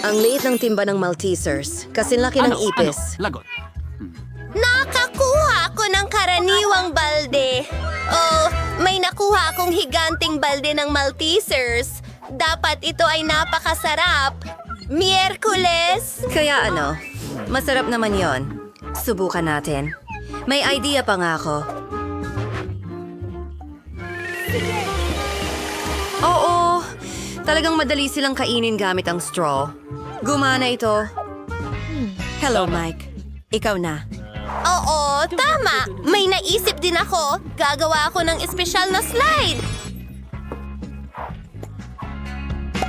Ang liit ng timba ng Maltesers. Kasinlaki ng ipis. Lagot. Nakakuha ako ng karaniwang balde. Oh, may nakuha akong higanting balde ng Maltesers. Dapat ito ay napakasarap. Miyerkules! Kaya ano, masarap naman yon. Subukan natin. May idea pa nga ako. Oo, talagang madali silang kainin gamit ang straw. Gumana ito. Hello, Mike. Ikaw na. Oo, tama. May naisip din ako. Gagawa ako ng espesyal na slide.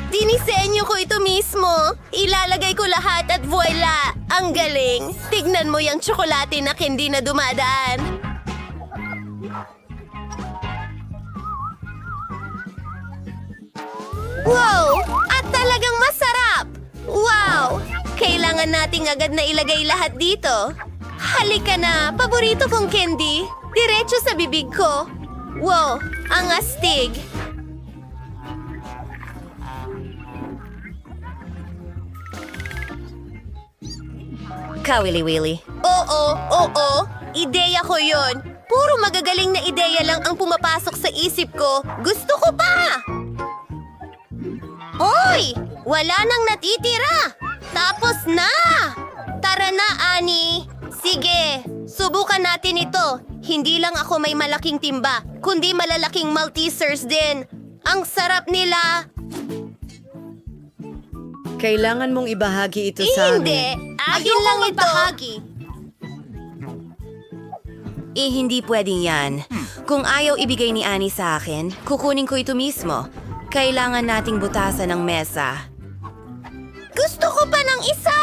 Dinisenyo ko ito mismo. Ilalagay ko lahat at voila! Ang galing! Tignan mo yung tsokolate na candy na dumadaan. Wow! At talagang masarap! Wow! Kailangan nating agad na ilagay lahat dito. Halika na! Paborito kong candy! Diretso sa bibig ko! Wow! Ang astig! Kawili-wili. Oo. Ideya ko yon. Puro magagaling na ideya lang ang pumapasok sa isip ko. Gusto ko pa! Hoy! Wala nang natitira! Tapos na! Tara na, Ani! Sige, subukan natin ito. Hindi lang ako may malaking timba, kundi malalaking Maltesers din. Ang sarap nila! Kailangan mong ibahagi ito sa Hindi! amin. Akin lang ito! Hindi pwedeng yan. Kung ayaw ibigay ni Annie sa akin, kukunin ko ito mismo. Kailangan nating butasan ng mesa. Gusto ko pa ng isa!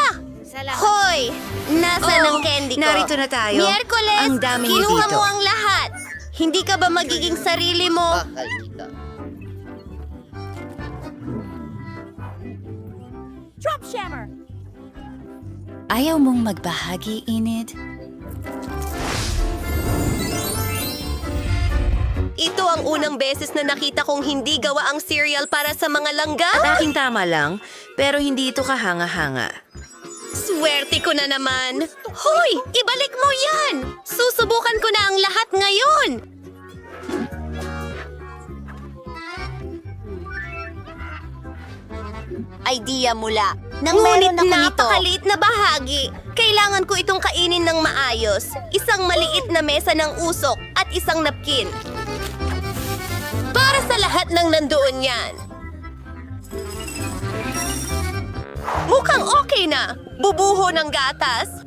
Hoy! Nasa ng candy ko? Narito na tayo. Miyerkules, Ang dami niyo kinuha dito. mo ang lahat. Hindi ka ba magiging sarili mo? Ayaw mong magbahagi, Enid? Ito ang unang beses na nakita kong hindi gawa ang cereal para sa mga langga. At aking tama lang, pero hindi ito kahanga-hanga. Swerte ko na naman. Hoy! Ibalik mo yan! Susubukan ko na ang lahat ngayon! Idea mula. Nang meron Ngunit ako nito. napakaliit na bahagi. Kailangan ko itong kainin ng maayos. Isang maliit na mesa ng usok at isang napkin. Para sa lahat ng nandoon yan. Mukhang okay na. Bubuho ng gatas.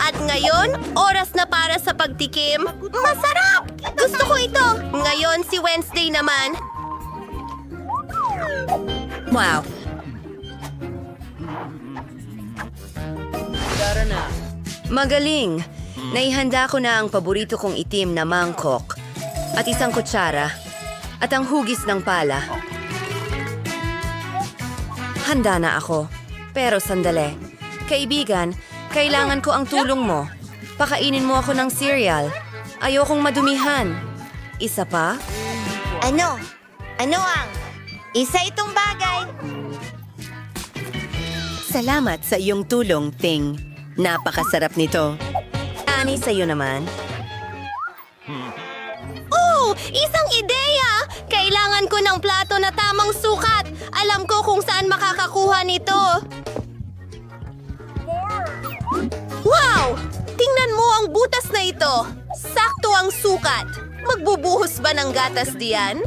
At ngayon, oras na para sa pagtikim. Masarap! Gusto ko ito. Ngayon si Wednesday naman. Wow! Magaling! Naihanda ko na ang paborito kong itim na mangkok at isang kutsara at ang hugis ng pala. Handa na ako. Pero sandali. Kaibigan, kailangan ko ang tulong mo. Pakainin mo ako ng cereal. Ayokong madumihan. Isa pa? Ano? Ano ang? Isa itong bagay. Salamat sa iyong tulong, Ting. Napakasarap nito. Ani, sa'yo naman. Oh! Isang ideya! Kailangan ko ng plato na tamang sukat. Alam ko kung saan makakakuha nito. Wow! Tingnan mo ang butas na ito. Sakto ang sukat. Magbubuhos ba ng gatas diyan?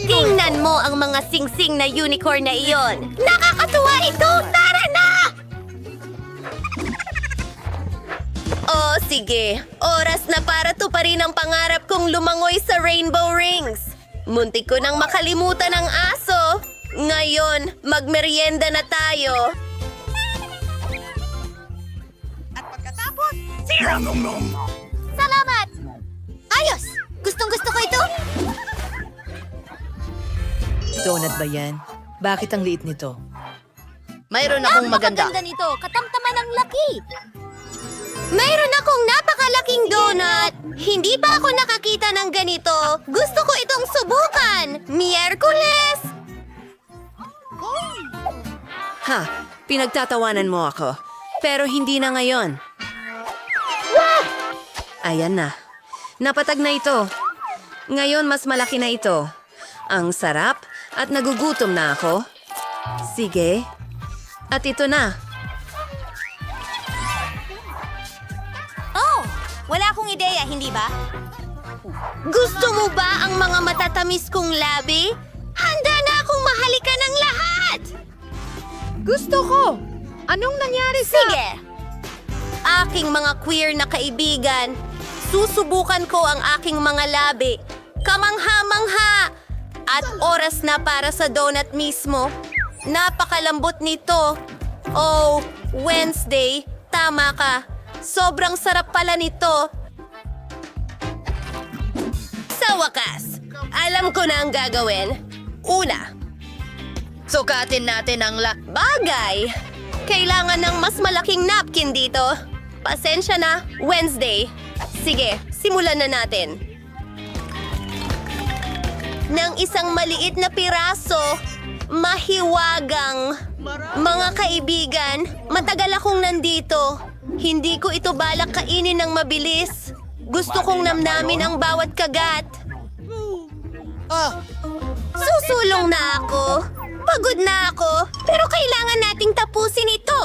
Tingnan mo ang mga singsing na unicorn na iyon. Nakakatuwa ito! Tara na! Oh, sige. Oras na para tuparin ang pangarap kong lumangoy sa Rainbow Rings. Muntik ko nang makalimutan ang aso. Ngayon, magmerienda na tayo. Salamat! Ayos! Gustong-gusto ko ito. Donut ba yan? Bakit ang liit nito? Mayroon akong maganda. Nito, katamtaman ang laki. Mayroon akong napakalaking donut! Hindi pa ako nakakita ng ganito. Gusto ko itong subukan! Miyerkules! Ha, pinagtatawanan mo ako. Pero hindi na ngayon. Ayan na. Napatag na ito. Ngayon mas malaki na ito. Ang sarap at nagugutom na ako. Sige. At ito na. Oh! Wala akong ideya, hindi ba? Gusto mo ba ang mga matatamis kong labi? Handa na akong mahalikan ng lahat! Gusto ko! Anong nangyari Sige! Aking mga queer na kaibigan, susubukan ko ang aking mga labi. Kamangha-mangha! At oras na para sa donut mismo. Napakalambot nito. Oh, Wednesday, tama ka. Sobrang sarap pala nito. Sa wakas, alam ko na ang gagawin. Una, sukatin natin ang bagay. Kailangan ng mas malaking napkin dito. Pasensya na, Wednesday. Sige, simulan na natin. Ng isang maliit na piraso, mahiwagang. Mga kaibigan, matagal akong nandito. Hindi ko ito balak kainin ng mabilis. Gusto kong namnamin ang bawat kagat. Susulong na ako. Pagod na ako. Pero kailangan nating tapusin ito.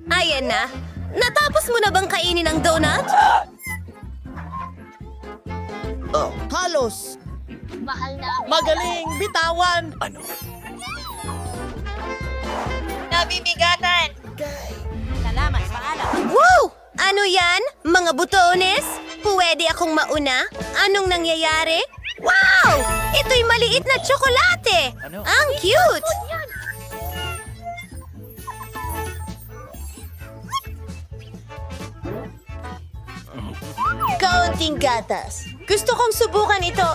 Ayan na. Natapos mo na bang kainin ang donut? Halos. Magaling, bitawan. Nabibigatan. Salamat, paalam. Wow! Ano yan? Mga butones? Pwede akong mauna? Anong nangyayari? Wow! Ito'y maliit na tsokolate! Ang cute! Kaunting gatas. Gusto kong subukan ito.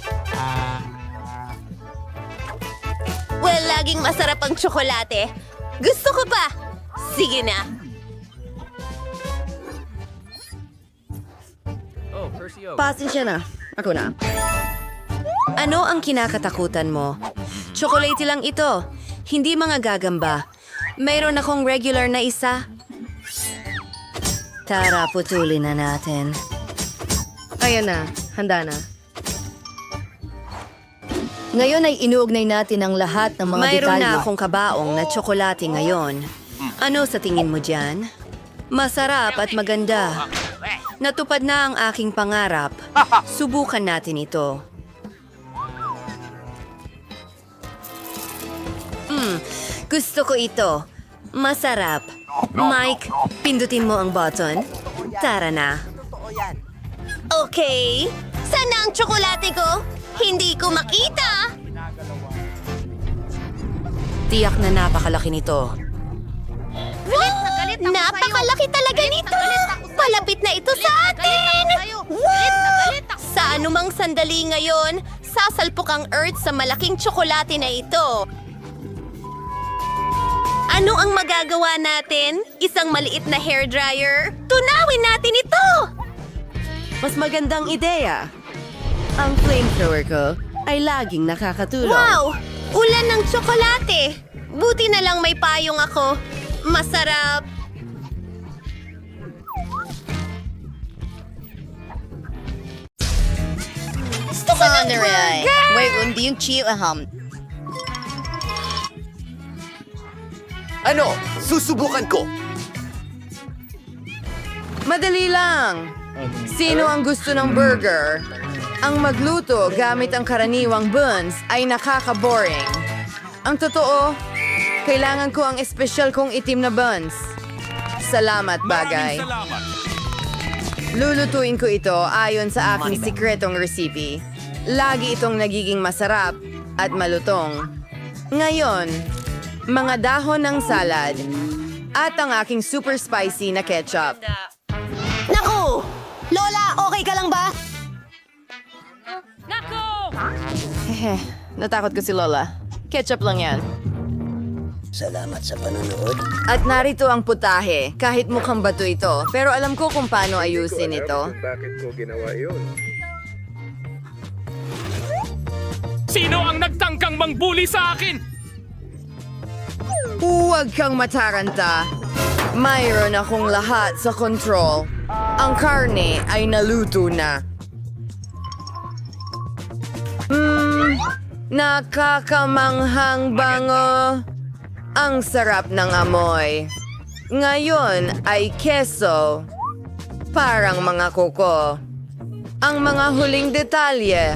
Well, laging masarap ang tsokolate. Gusto ko pa. Sige na. Pasensya na. Ako na. Ano ang kinakatakutan mo? Tsokolate lang ito. Hindi mga gagamba. Mayroon akong regular na isa. Tara, putulin na natin. Ayan na. Handa na. Ngayon ay inuugnay natin ang lahat ng mga Mayroon detalye. na akong kabaong na tsokolate ngayon. Ano sa tingin mo dyan? Masarap at maganda. Natupad na ang aking pangarap. Subukan natin ito. Gusto ko ito. Masarap. Mike, pindutin mo ang button. Tara na. Okay. Saan na ang tsokolate ko? Hindi ko makita. Tiyak na napakalaki nito. Napakalaki talaga nito. Palapit na ito sa atin. Wow! Sa anumang sandali ngayon, sasalpok ang Earth sa malaking tsokolate na ito. Ano ang magagawa natin? Isang maliit na hairdryer? Tunawin natin ito! Mas magandang ideya. Ang flamethrower ko ay laging nakakatulong. Wow! Ulan ng tsokolate! Buti na lang may payong ako. Masarap! Gusto ko ng burger! Ano? Susubukan ko. Madali lang. Sino ang gusto ng burger? Ang magluto gamit ang karaniwang buns ay nakaka-boring. Ang totoo, kailangan ko ang espesyal kong itim na buns. Salamat, bagay. Lulutuin ko ito ayon sa aking sikretong recipe. Lagi itong nagiging masarap at malutong. Ngayon, mga dahon ng salad at ang aking super spicy na ketchup. Naku! Lola, okay ka lang ba? Hehe, natakot ko si Lola. Ketchup lang yan. Salamat sa panonood. At narito ang putahe. Kahit mukhang bato ito, pero alam ko kung paano ayusin ito. Sino ang nagtangkang mangbuli sa akin? Huwag kang mataranta. Mayroon akong lahat sa control. Ang karne ay naluto na. Nakakamanghang bango. Ang sarap ng amoy. Ngayon ay keso. Parang mga kuko. Ang mga huling detalye.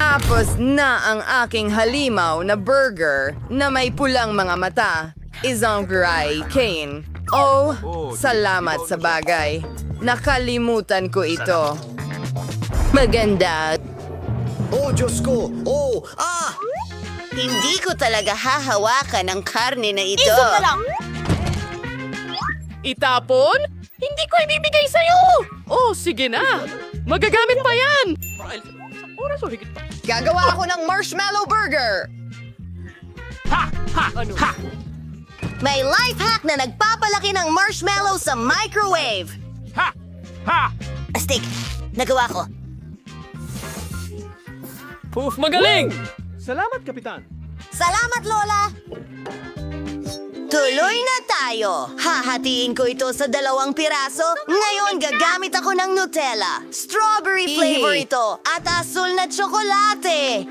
Tapos na ang aking halimaw na burger na may pulang mga mata. Isang gray cane. Oh, salamat sa bagay. Nakalimutan ko ito. Maganda. Oh, Diyos ko! Oh! Ah! Hindi ko talaga hahawakan ang karne na ito. Itapon? Hindi ko ibibigay sa'yo! Oh, sige na! Magagamit pa yan! Oras o higit pa. Gagawa ako ng marshmallow burger. May life hack na nagpapalaki ng marshmallow sa microwave. Astig, nagawa ko. Poof, magaling! Salamat, Kapitan. Salamat, Lola! Tuloy na tayo. Hahatiin ko ito sa 2 piraso. Ngayon, gagamit ako ng Nutella. Strawberry flavor ito at asul na tsokolate.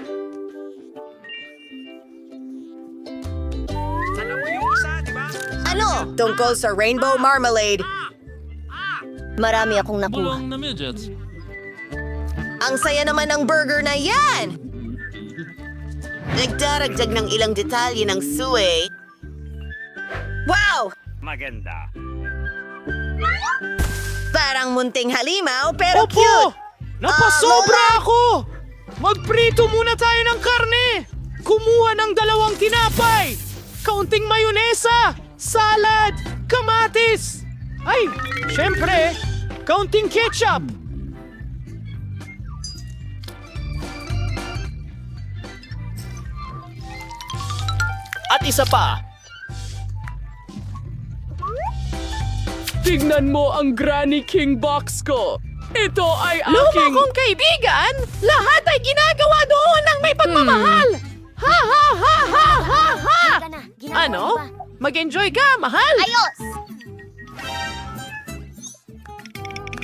Ano? Tungkol sa rainbow marmalade. Marami akong nakuha. Na midgets. Ang saya naman ng burger na yan! Nagdaragdag ng ilang detalye ng suey. Wow! Maganda. Parang munting halimaw pero Opo! cute! Napasobra Lola! ako! Magprito muna tayo ng karne! Kumuha ng 2 tinapay! Kaunting mayonesa! Salad! Kamatis! Ay, syempre, kaunting ketchup! At isa pa. Tignan mo ang Granny King box ko. Ito ay aking... Luma kong kaibigan! Lahat ay ginagawa doon ng may pagmamahal! Ha ha ha ha ha ha! Ano? Mag-enjoy ka, mahal! Ayos!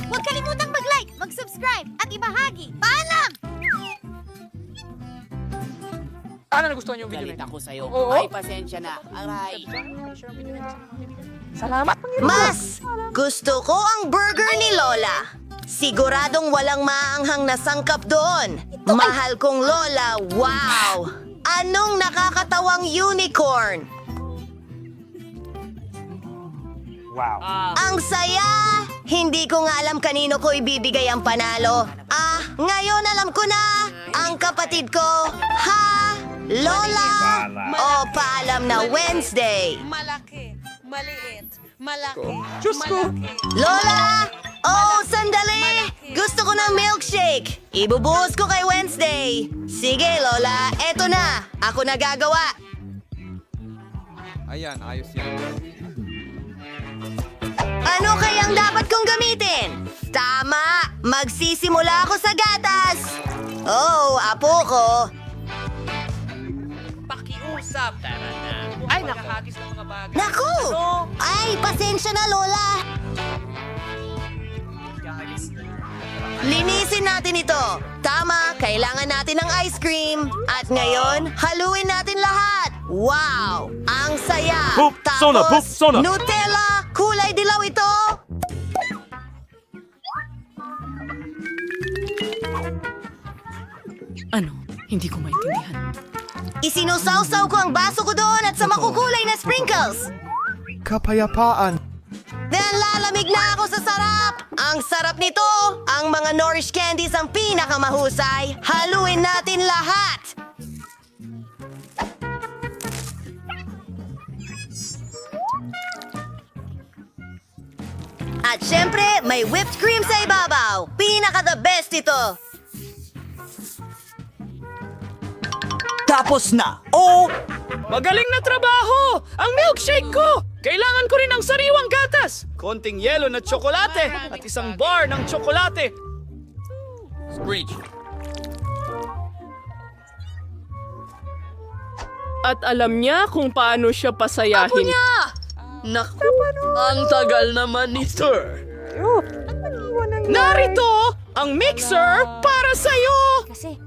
Huwag kalimutang mag-like, mag-subscribe at ibahagi. Paalam! Ano nagustuhan yung video na ito? Ako sa'yo. Oo. Ay, pasensya na. Aray. Salamat. Mas gusto ko ang burger ni Lola. Siguradong walang maanghang na sangkap doon. Mahal kong Lola, wow! Anong nakakatawang unicorn? Wow. Ang saya! Hindi ko nga alam kanino ko ibibigay ang panalo. Ngayon alam ko na! Ang kapatid ko, ha? Lola? O paalam na Wednesday? Malaki, maliit, malaki, Diyos ko! Lola! Oh, sandali! Gusto ko ng milkshake! Ibubuhos ko kay Wednesday! Sige, Lola, eto na! Ako na gagawa! Ayan, ayos yan. Ano kayang dapat kong gamitin? Tama! Magsisimula ako sa gatas! Oh, apo ko! Pakiusap. Tara na. Ay, nakahagis ng mga bagay. Naku! Ay, pasensya na, Lola! Linisin natin ito. Tama, kailangan natin ng ice cream. At ngayon, haluin natin lahat. Wow! Ang saya! Poop, Tapos, sona, poop, sona. Nutella! Kulay dilaw ito! Ano? Hindi ko maintindihan. Isinusawsaw ko ang baso ko doon at sa makukulay na sprinkles. Kapayapaan. Then lalamig na ako sa sarap! Ang sarap nito! Ang mga Nourish candies ang pinakamahusay. Haluin natin lahat! At syempre, may whipped cream sa ibabaw. Pinaka-the best ito. Tapos na! Oh! Magaling na trabaho! Ang milkshake ko! Kailangan ko rin ng sariwang gatas! Konting yelo na tsokolate at isang bar ng tsokolate. Screech. At alam niya kung paano siya pasayahin. Naku, ang tagal naman nito. Narito ang mixer para sa'yo!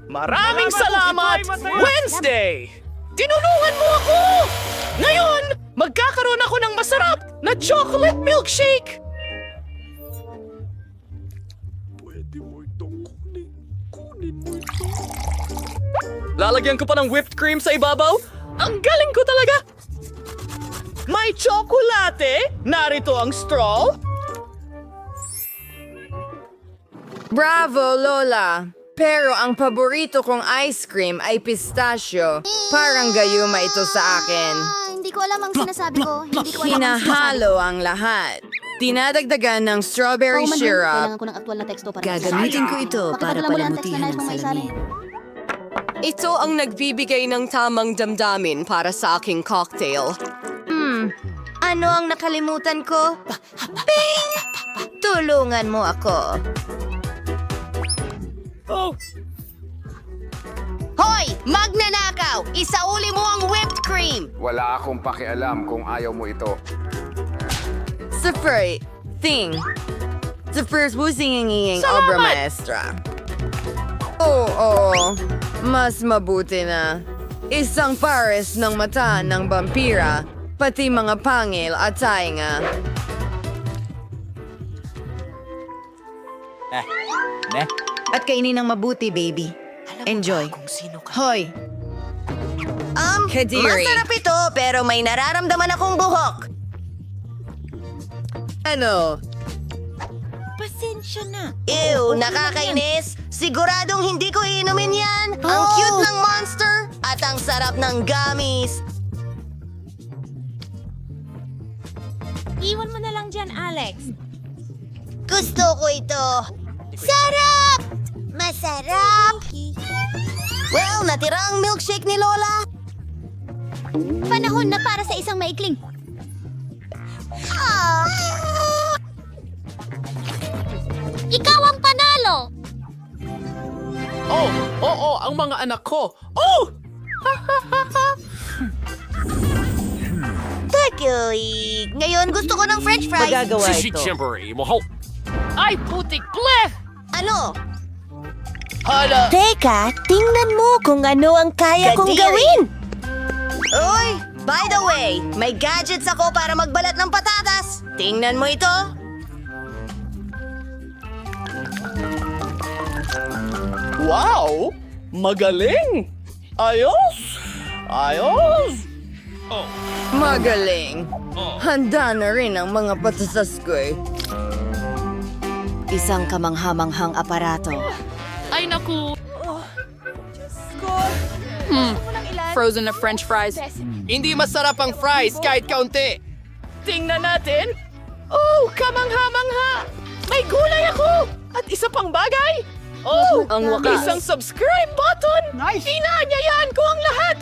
Maraming salamat, Wednesday! Tinulungan mo ako! Ngayon, magkakaroon ako ng masarap na chocolate milkshake! Lalagyan ko pa ng whipped cream sa ibabaw? Ang galing ko talaga! May tsokolate! Narito ang straw! Bravo, Lola! Pero ang paborito kong ice cream ay pistachio. Parang gayuma ito sa akin. Hindi ko alam ang sinasabi ko. Hindi ko Hinahalo ang lahat. Dinadagdagan ng strawberry syrup. ko ng aktual na teksto para Gagamitin ko ito para palamutihan ang salamin. Ito ang nagbibigay ng tamang damdamin para sa aking cocktail. Ano ang nakalimutan ko? Ping! Tulungan mo ako. Oh, Hoy! Magnanakaw! Isauli mo ang whipped cream! Wala akong pakialam kung ayaw mo ito. Sa first thing. Sa first busing obra maestra. Oo, mas mabuti na. Isang pares ng mata ng vampira, pati mga pangil at tainga. At kainin ng mabuti, baby. Enjoy. Hoy, Kadiri. Masarap ito, pero may nararamdaman akong buhok. Ano? Ew, nakakainis. Siguradong hindi ko iinumin yan. Ang cute ng monster at ang sarap ng gummies. Iwan mo na lang dyan, Alex. Gusto ko ito. Sarap! Masarap! Well, natira ang milkshake ni Lola. Panahon na para sa isang maikling. Ikaw ang panalo! Oh, oo, ang mga anak ko. Oh! Takoy! Ngayon gusto ko ng french fries. magagawa ito. Ay, putik bleh! Ano? hala! Teka, tingnan mo kung ano ang kaya kong gawin. Uy, by the way, may gadgets ako para magbalat ng patatas. Tingnan mo ito. Wow! Magaling! Ayos! Ayos! Magaling. Handa na rin ang mga patasas ko eh. Isang kamanghamanghang aparato. Ay, naku. Frozen na french fries. Hindi masarap ang fries kahit kaunti. Tingnan natin. Oh, kamangha-mangha! May gulay ako! At isa pang bagay! Oh, Ang wakas. isang subscribe button! Nice! Inaanyayahan ko ang lahat!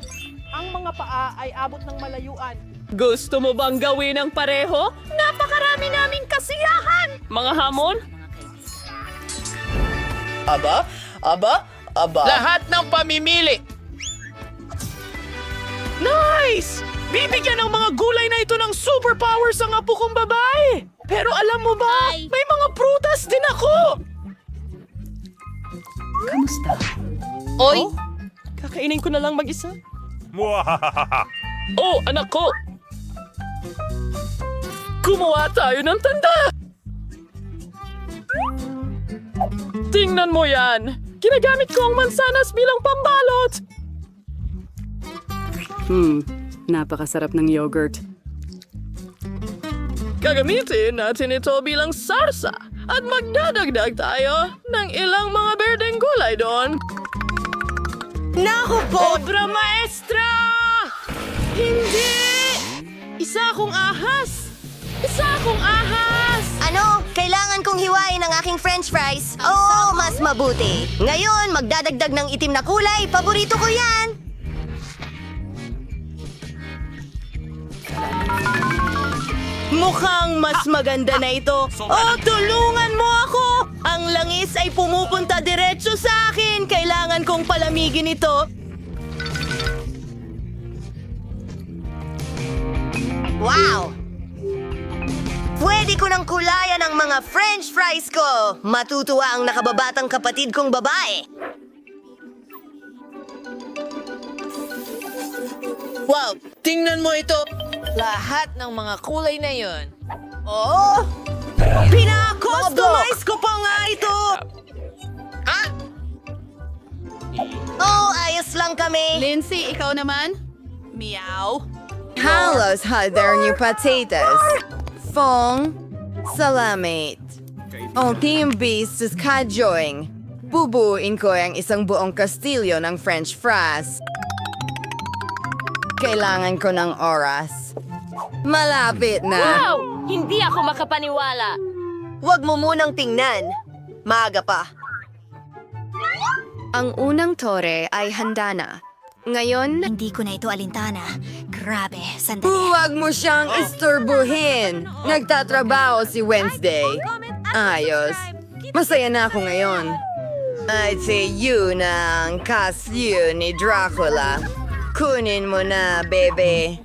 Ang mga paa ay abot ng malayuan. Gusto mo bang gawin ang pareho? Napakarami naming kasiyahan! Mga hamon? Aba? Aba? Aba? Lahat ng pamimili! Nice! Bibigyan ng mga gulay na ito ng superpowers ang apo kong babae! Pero alam mo ba, may mga prutas din ako! Kamusta? Oy! Kakainin ko na lang mag-isa. Oh, anak ko! Gumawa tayo ng tanda! Tingnan mo yan! Ginagamit ko ang mansanas bilang pambalot! Napakasarap ng yogurt. Gagamitin natin ito bilang sarsa at magdadagdag tayo ng ilang mga berdeng gulay doon. Naku po! Obra maestra! Hindi! Isa akong ahas! Isa akong ahas! Ano? Kailangan kong hiwain ang aking french fries. Oo, mas mabuti. Ngayon, magdadagdag ng itim na kulay. Paborito ko yan. Mukhang mas maganda na ito. Oh, tulungan mo ako! Ang langis ay pumupunta diretso sa akin. Kailangan kong palamigin ito. Wow! Pwede ko nang kulayan ang mga french fries ko. Matutuwa ang nakababatang kapatid kong babae. Wow! Tingnan mo ito. Lahat ng mga kulay na yon. Oh! Pina-customize ko pa nga ito! Oh, ayos lang kami. Lindsay, ikaw naman? Meow. Halos had their new potatoes. Fong, salamat. Ang Team Beast is kajoing. Bubuin ko ang isang buong kastilyo ng French fries. Kailangan ko ng oras. Malapit na. Hindi ako makapaniwala. Huwag mo munang tingnan. Maaga pa. Ang unang tore ay handa na. Ngayon, Hindi ko na ito alintana. Grabe, sandali. Huwag mo siyang isturbuhin. Nagtatrabaho si Wednesday. Ayos. Masaya na ako ngayon. I'd say yun ang kasyo ni Dracula. Kunin mo na, bebe.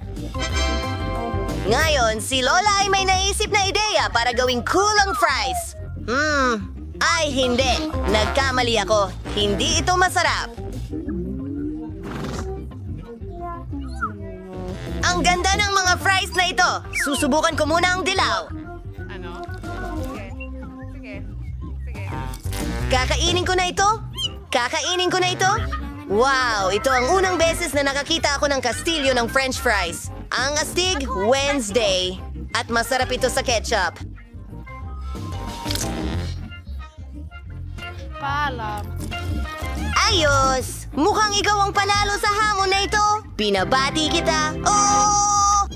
Ngayon, si Lola ay may naisip na ideya para gawing cool ang fries. Ay hindi. Nagkamali ako. Hindi ito masarap. Ang ganda ng mga fries na ito. Susubukan ko muna ang dilaw. Kakainin ko na ito? Kakainin ko na ito? Wow! Ito ang unang beses na nakakita ako ng kastilyo ng french fries. Ang astig, Wednesday. At masarap ito sa ketchup. Ayos! Mukhang ikaw ang panalo sa hamon na ito. Pinabati kita. Oh!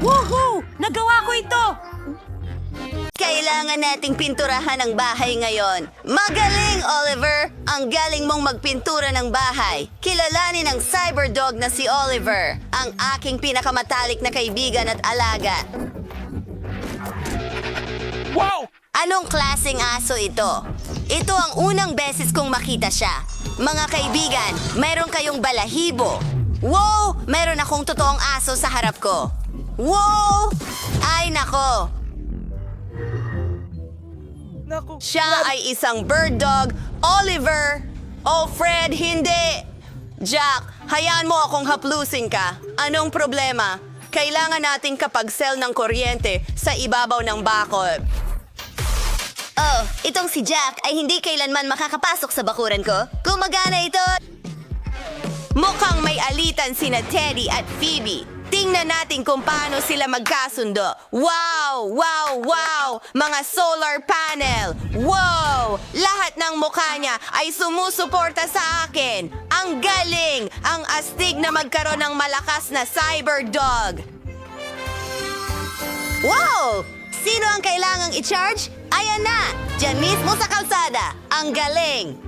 woohoo! Nagawa ko ito! Kailangan nating pinturahan ang bahay ngayon. Magaling, Oliver! Ang galing mong magpintura ng bahay. Kilalanin ang cyberdog na si Oliver, ang aking pinakamatalik na kaibigan at alaga. Wow! Anong klaseng aso ito? Ito ang unang beses kong makita siya. Mga kaibigan, mayroon kayong balahibo. Wow! Meron akong totoong aso sa harap ko. Wow! Ay nako! Siya ay isang bird dog. Oliver! Oh, Fred, hindi! Jack, hayaan mo akong haplusin ka. Anong problema? Kailangan nating kapag-sell ng kuryente sa ibabaw ng bakod. Oh, itong si Jack ay hindi kailanman makakapasok sa bakuran ko. Gumagana ito. Mukhang may alitan sina Teddy at Phoebe. Tingnan natin kung paano sila magkasundo. Wow! Wow! Wow! Mga solar panel! Wow! Lahat ng mukha niya ay sumusuporta sa akin. Ang galing! Ang astig na magkaroon ng malakas na cyberdog. Wow! Sino ang kailangang i-charge? Ayan na! Diyan mismo sa kalsada. Ang galing!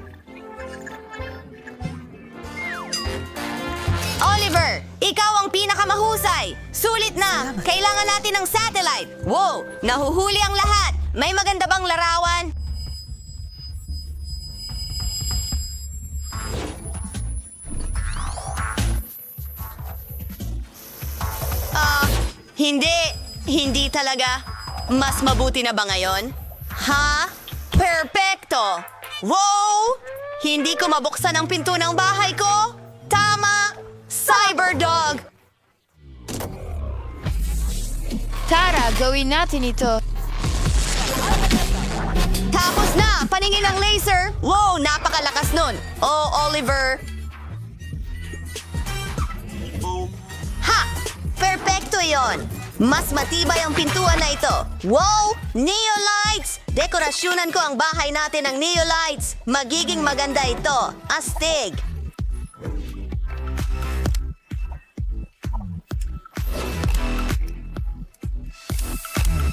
Oliver, ikaw ang pinakamahusay. Sulit na. Kailangan natin ng satellite. Wow, nahuhuli ang lahat. May maganda bang larawan? Hindi. Hindi talaga. Mas mabuti na ba ngayon? Ha? Perpekto! Wow! Hindi ko mabuksan ang pinto ng bahay ko? Tama! Cyberdog! Tara, gawin natin ito. Tapos na! Paningin ang laser! Wow! Napakalakas nun! Oh, Oliver! Ha! Perpekto yon! Mas matibay ang pintuan na ito. Wow! Neolights! Dekorasyonan ko ang bahay natin ng neolights. Magiging maganda ito. Astig!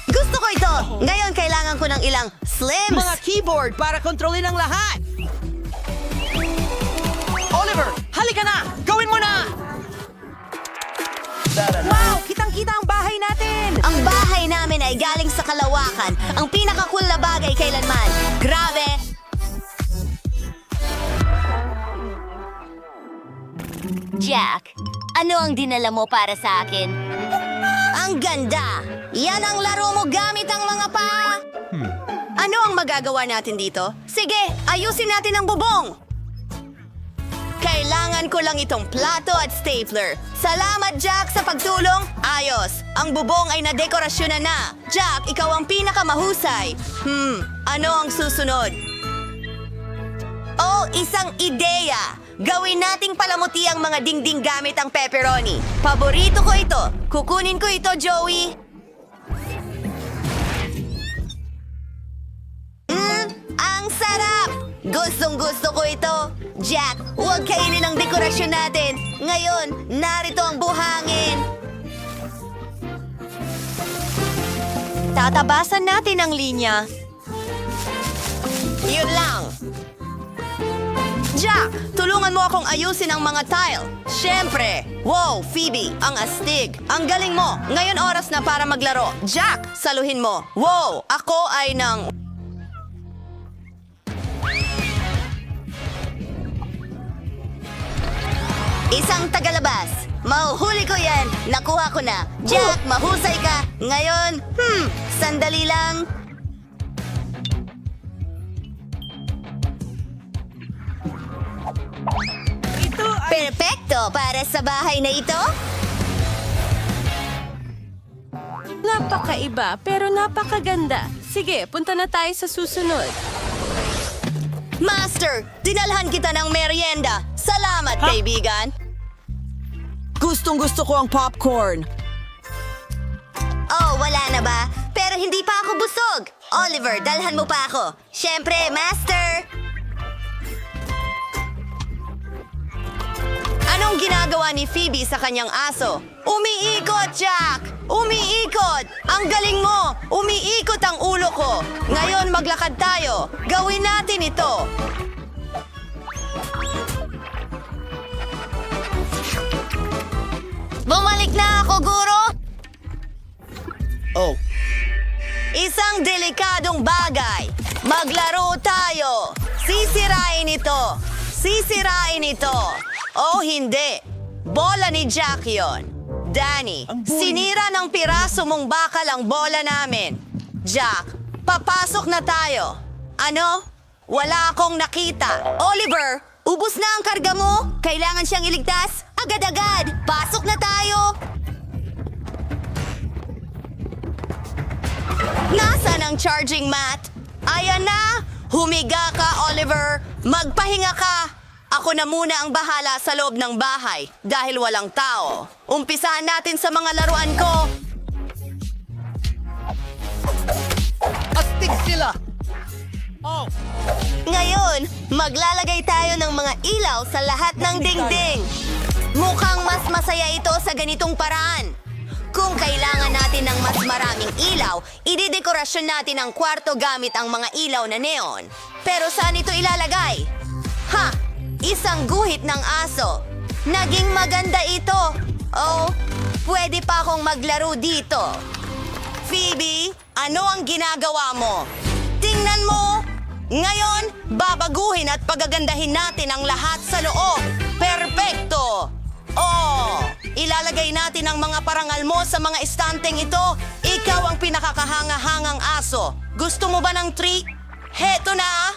Gusto ko ito! Ngayon kailangan ko ng ilang slims. Mga keyboard para kontrolin ang lahat. Oliver, halika na! Gawin mo na! Wow! Kita kitang-kita ang bahay natin! Ang bahay namin ay galing sa kalawakan. Ang pinaka-cool na bagay kailanman. Grabe! Jack, ano ang dinala mo para sa akin? Ang ganda! Yan ang laro mo gamit ang mga paa! Ano ang magagawa natin dito? Sige, ayusin natin ang bubong! Kailangan ko lang itong plato at stapler. Salamat, Jack, sa pagtulong. Ayos. Ang bubong ay nadekorasyon na. Jack, ikaw ang pinakamahusay. Ano ang susunod? Oh, isang ideya. Gawin nating palamuti ang mga dingding gamit ang pepperoni. Paborito ko ito. Kukunin ko ito, Joey. Ang sarap! Gustong-gusto ko ito. Jack, huwag kainin ang dekorasyon natin. Ngayon, narito ang buhangin. Tatabasan natin ang linya. Yun lang. Jack, tulungan mo akong ayusin ang mga tile. Siyempre. Wow, Phoebe, ang astig. Ang galing mo. Ngayon oras na para maglaro. Jack, saluhin mo. Wow, ako ay ng... Isang tagalabas. Mahuhuli ko yan. Nakuha ko na. Jack, mahusay ka. Ngayon, sandali lang. Perfecto para sa bahay na ito. Napakaiba, pero napakaganda. Sige, punta na tayo sa susunod. Master, dinalhan kita ng merienda. Salamat, kaibigan. Gustong-gusto ko ang popcorn. Oh, wala na ba? Pero hindi pa ako busog. Oliver, dalhan mo pa ako. Siyempre, Master. Anong ginagawa ni Phoebe sa kanyang aso? Umiikot, Jack! Umiikot! Ang galing mo! Umiikot ang ulo ko! Ngayon maglakad tayo. Gawin natin ito. Bumalik na ako, Guro! Oh, Isang delikadong bagay. Maglaro tayo. Sisirain ito. Sisirain ito. O hindi. Bola ni Jack yon. Danny, sinira ng piraso mong bakal ang bola namin. Jack, papasok na tayo. Ano? Wala akong nakita. Oliver, ubos na ang karga mo. Kailangan siyang iligtas. Agad-agad. Pasok na tayo. Nasaan ang charging mat? Ayan na! Humiga ka, Oliver! Magpahinga ka! Ako na muna ang bahala sa loob ng bahay dahil walang tao. Umpisahan natin sa mga laruan ko. astig sila! Ngayon, maglalagay tayo ng mga ilaw sa lahat ng dingding. Mukhang mas masaya ito sa ganitong paraan. Kung kailangan natin ng mas maraming ilaw, idedekorasyon natin ang kwarto gamit ang mga ilaw na neon. Pero saan ito ilalagay? Ha! Isang guhit ng aso. Naging maganda ito. Oh, pwede pa akong maglaro dito. Phoebe, ano ang ginagawa mo? Tingnan mo! Ngayon, babaguhin at pagagandahin natin ang lahat sa loob. Perpekto! Oh, ilalagay natin ang mga parangal mo sa mga estanteng ito. Ikaw ang pinakakahanga-hangang aso. Gusto mo ba ng treat? Heto na!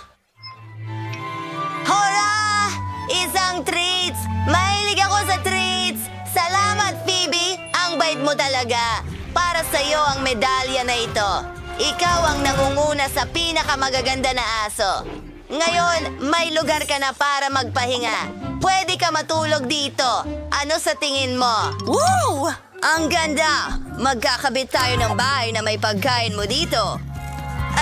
Hora! Isang treats! Mahilig ako sa treats! Salamat, Phoebe! Ang bait mo talaga. Para sa'yo ang medalya na ito. Ikaw ang nangunguna sa pinakamagaganda na aso. Ngayon, may lugar ka na para magpahinga. Pwede ka matulog dito. Ano sa tingin mo? Woo! Ang ganda! Magkakabit tayo ng bahay na may pagkain mo dito.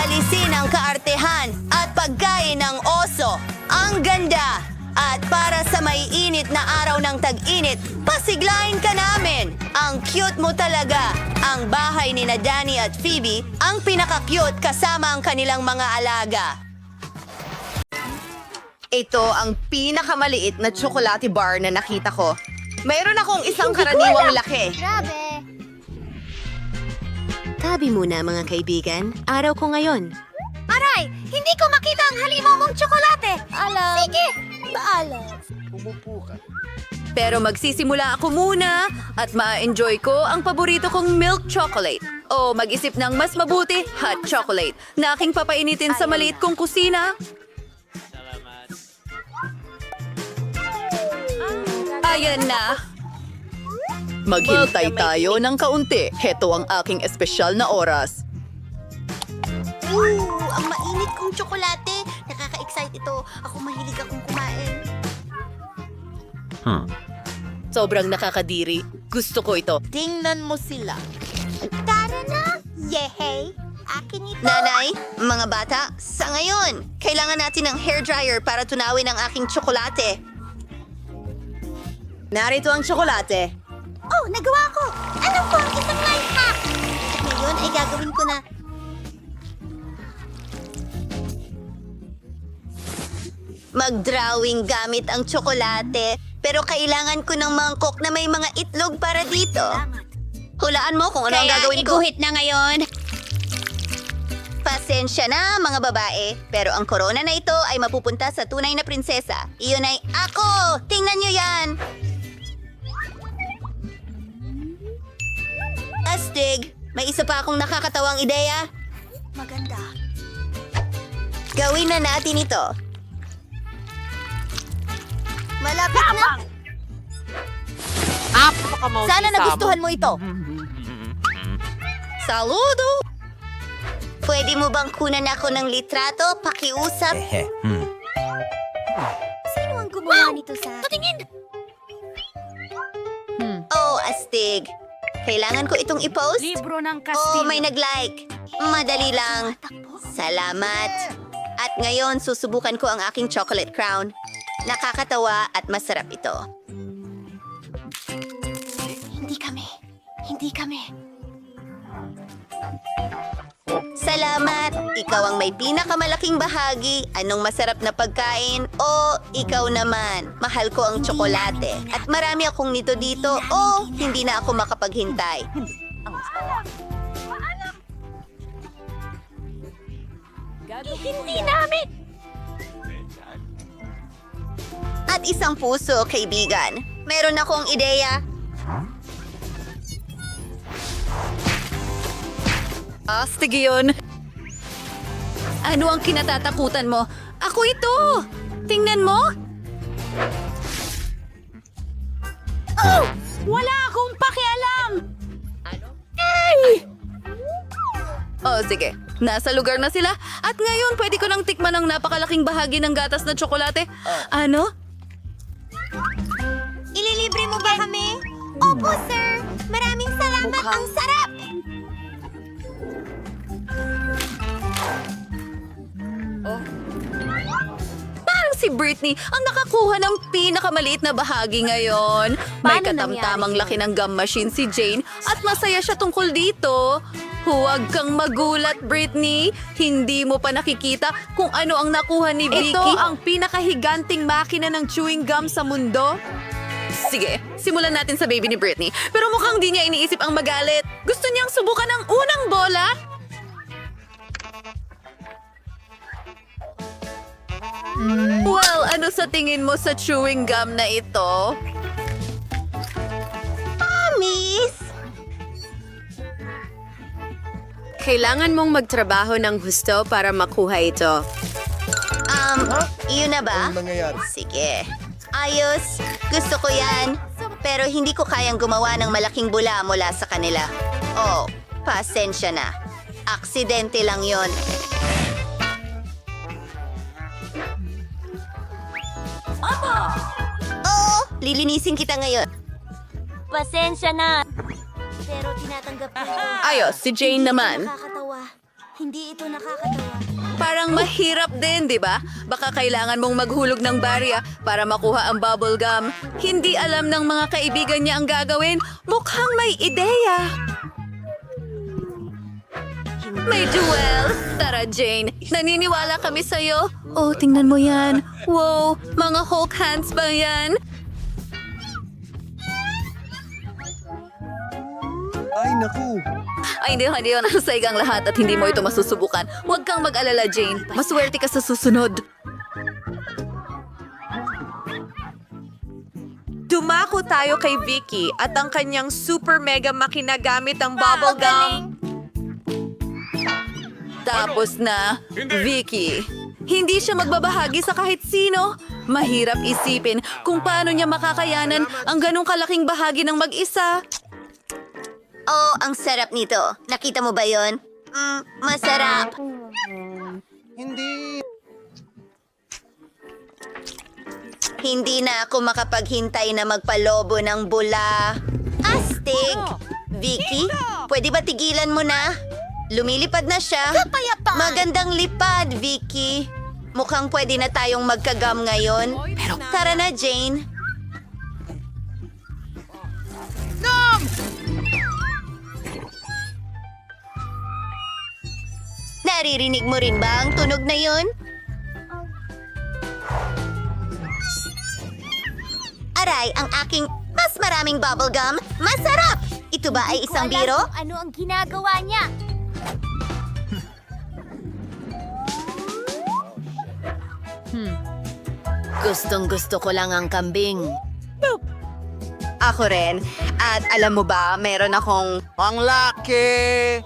Alisin ang kaartehan at pagkain ng oso. Ang ganda! At para sa may init na araw ng tag-init, pasiglahin ka namin. Ang cute mo talaga. Ang bahay ni na Danny at Phoebe ang pinaka-cute kasama ang kanilang mga alaga. Ito ang pinakamaliit na chocolate bar na nakita ko. Mayroon akong isang karaniwang laki. Grabe. Tabi muna mga kaibigan. Araw ko ngayon. Aray! Hindi ko makita ang halimaw mong tsokolate! Alam. Sige! Paalam. Pero magsisimula ako muna at ma-enjoy ko ang paborito kong milk chocolate. O mag-isip ng mas mabuti, hot chocolate, na aking papainitin sa maliit kong kusina. Ayan na. Maghintay tayo ng kaunti. Heto ang aking espesyal na oras. Ang mainit kong tsokolate. Nakaka-excite ito. Ako mahilig akong kumain. Sobrang nakakadiri. Gusto ko ito. Tingnan mo sila. Tara na! Yehey! Akin ito! Nanay, mga bata, sa ngayon, kailangan natin ng hairdryer para tunawin ang aking tsokolate. Narito ang tsokolate. Oh, nagawa ko! Ano po ang isang life hack? Ngayon ay gagawin ko na. Mag-drawing gamit ang tsokolate. Pero kailangan ko ng mangkok na may mga itlog para dito. Hulaan mo kung ano ang gagawin ko. iguhit na ngayon. Pasensya na, mga babae. Pero ang korona na ito ay mapupunta sa tunay na prinsesa. Iyon ay ako! Tingnan nyo yan! Astig, may isa pa akong nakakatawang ideya. Maganda. Gawin na natin ito. Malapit na. Sana nagustuhan mo ito. Saludo! Pwede mo bang kunan ako ng litrato? Pakiusap? Sino ang gumawa nito sa... Patingin! Oh, astig. Kailangan ko itong i-post? Libro ng Oh, may nag-like. Madali lang. Salamat. At ngayon, susubukan ko ang aking chocolate crown. Nakakatawa at masarap ito. Hindi kami. Salamat! Ikaw ang may pinakamalaking bahagi. Anong masarap na pagkain? O, ikaw naman. Mahal ko ang tsokolate. At marami akong nito dito. O, hindi na ako makapaghintay. Hindi namin! At isang puso, kaibigan. Meron akong ideya. Astig yun. Ano ang kinatatakutan mo? Ako ito! Tingnan mo! Oh! Wala akong pakialam! Oh, sige. Nasa lugar na sila. At ngayon, pwede ko nang tikman ang napakalaking bahagi ng gatas na tsokolate. Ano? Ililibre mo ba kami? Opo, sir. Maraming salamat. Ang sarap! Parang si Britney ang nakakuha ng pinakamaliit na bahagi ngayon. May katamtamang laki ng gum machine si Jane at masaya siya tungkol dito. Huwag kang magulat, Britney. Hindi mo pa nakikita kung ano ang nakuha ni Vicky. Ito ang pinakahiganting makina ng chewing gum sa mundo. Sige, simulan natin sa baby ni Britney. Pero mukhang di niya iniisip ang magalit. Gusto niyang subukan ang unang bola. Well, ano sa tingin mo sa chewing gum na ito? Miss! Kailangan mong magtrabaho ng husto para makuha ito. Yun na ba? Sige. Ayos. Gusto ko yan. Pero hindi ko kayang gumawa ng malaking bula mula sa kanila. Oh, pasensya na. Aksidente lang yon. Oo, lilinisin kita ngayon. Pasensya na. Pero tinatanggap ko. Ayos, si Jane naman. Nakakatawa. Hindi ito nakakatawa. Parang mahirap din, di ba? Baka kailangan mong maghulog ng barya para makuha ang bubble gum. Hindi alam ng mga kaibigan niya ang gagawin. Mukhang may ideya. May duel! Tara, Jane. Naniniwala kami sa'yo. Oh, tingnan mo yan. Wow, mga Hulk hands ba yan? Ay, hindi ko nasasayag ang lahat at hindi mo ito masusubukan. Huwag kang mag-alala, Jane. Maswerte ka sa susunod. Dumako tayo kay Vicky at ang kanyang super mega makina gamit ang bubble gum. Tapos na, Vicky. Hindi siya magbabahagi sa kahit sino. Mahirap isipin kung paano niya makakayanan ang ganong kalaking bahagi ng mag-isa. Oh, ang sarap nito. Nakita mo ba yon? Masarap. Hindi na ako makapaghintay na magpalobo ng bula. Astig! Vicky, pwede ba tigilan mo na? Lumilipad na siya. Magandang lipad, Vicky. Mukhang pwede na tayong magkagam ngayon. Pero tara na, Jane. Naririnig mo rin ba ang tunog na yun? Aray, ang aking mas maraming bubblegum. Masarap! Ito ba ay isang biro? Ano ang ginagawa niya? Gustong-gusto ko lang ang kambing. Ako rin. At alam mo ba, meron akong... Ang laki!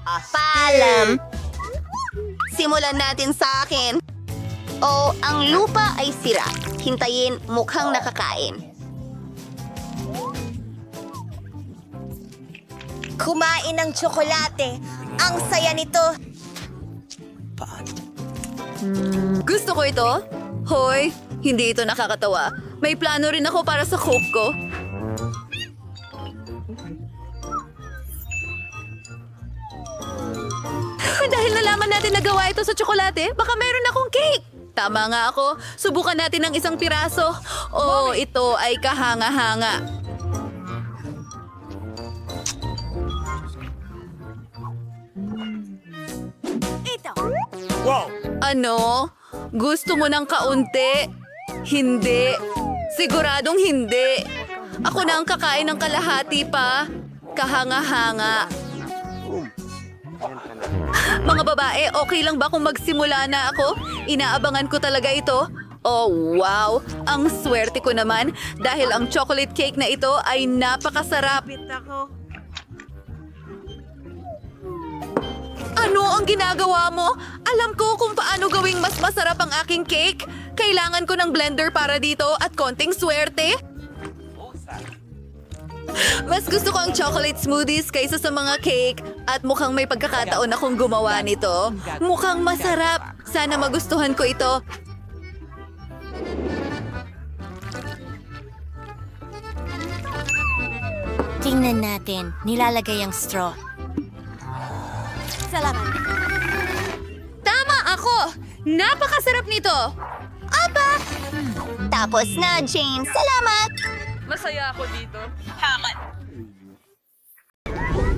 Paalam! Simulan natin sa akin. O, ang lupa ay sira. Hintayin, mukhang nakakain. Kumain ng tsokolate. Ang saya nito. Gusto ko ito. Hoy, hindi ito nakakatawa. May plano rin ako para sa Coke ko. Dahil nalaman natin na gawa ito sa tsokolate, baka meron akong cake. Tama nga ako. Subukan natin ng isang piraso. Oh, ito ay kahanga-hanga. Ano? Gusto mo ng kaunti? Hindi. Siguradong hindi. Ako na ang kakain ng kalahati pa. Kahanga-hanga. Mga babae, okay lang ba kung magsimula na ako? Inaabangan ko talaga ito. Oh, wow! Ang swerte ko naman dahil ang chocolate cake na ito ay napakasarap. Ano ang ginagawa mo? Alam ko kung paano gawing mas masarap ang aking cake. Kailangan ko ng blender para dito at konting swerte. Mas gusto ko ang chocolate smoothies kaysa sa mga cake at mukhang may pagkakataon akong gumawa nito. Mukhang masarap. Sana magustuhan ko ito. Tingnan natin. Nilalagay ang straw. Salamat. Tama ako! Napakasarap nito! Aba! Tapos na, Jane. Salamat! Masaya ako dito.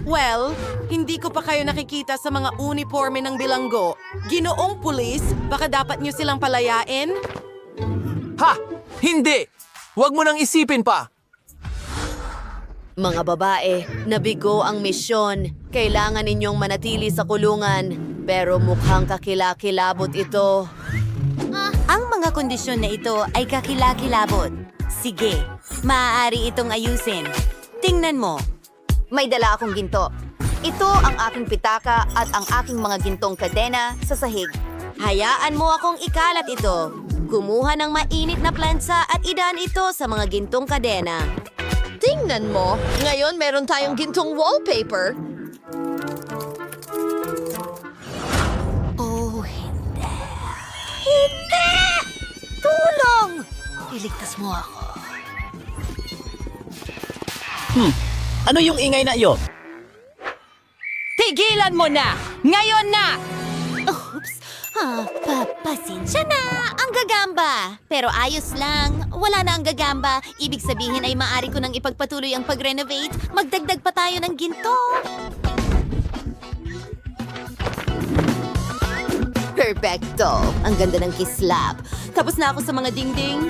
Well, hindi ko pa kayo nakikita sa mga uniforme ng bilanggo. Ginoong pulis, baka dapat nyo silang palayain? Ha! Hindi! Huwag mo nang isipin pa! Mga babae, nabigo ang misyon. Kailangan ninyong manatili sa kulungan. Pero mukhang kakilakilabot ito. Ang mga kondisyon na ito ay kakilakilabot. Sige, maaari itong ayusin. Tingnan mo. May dala akong ginto. Ito ang aking pitaka at ang aking mga gintong kadena sa sahig. Hayaan mo akong ikalat ito. Kumuha ng mainit na plansa at idaan ito sa mga gintong kadena. Tingnan mo, ngayon meron tayong gintong wallpaper. Oh, hindi. Hindi! Tulong! Iligtas mo ako. Ano yung ingay na iyo? Tigilan mo na! Ngayon na! Oops! Pasensya na! Ang gagamba! Pero ayos lang. Wala na ang gagamba. Ibig sabihin ay maaari ko nang ipagpatuloy ang pag-renovate. Magdagdag pa tayo ng ginto. Perfecto! Ang ganda ng kislap. Tapos na ako sa mga dingding.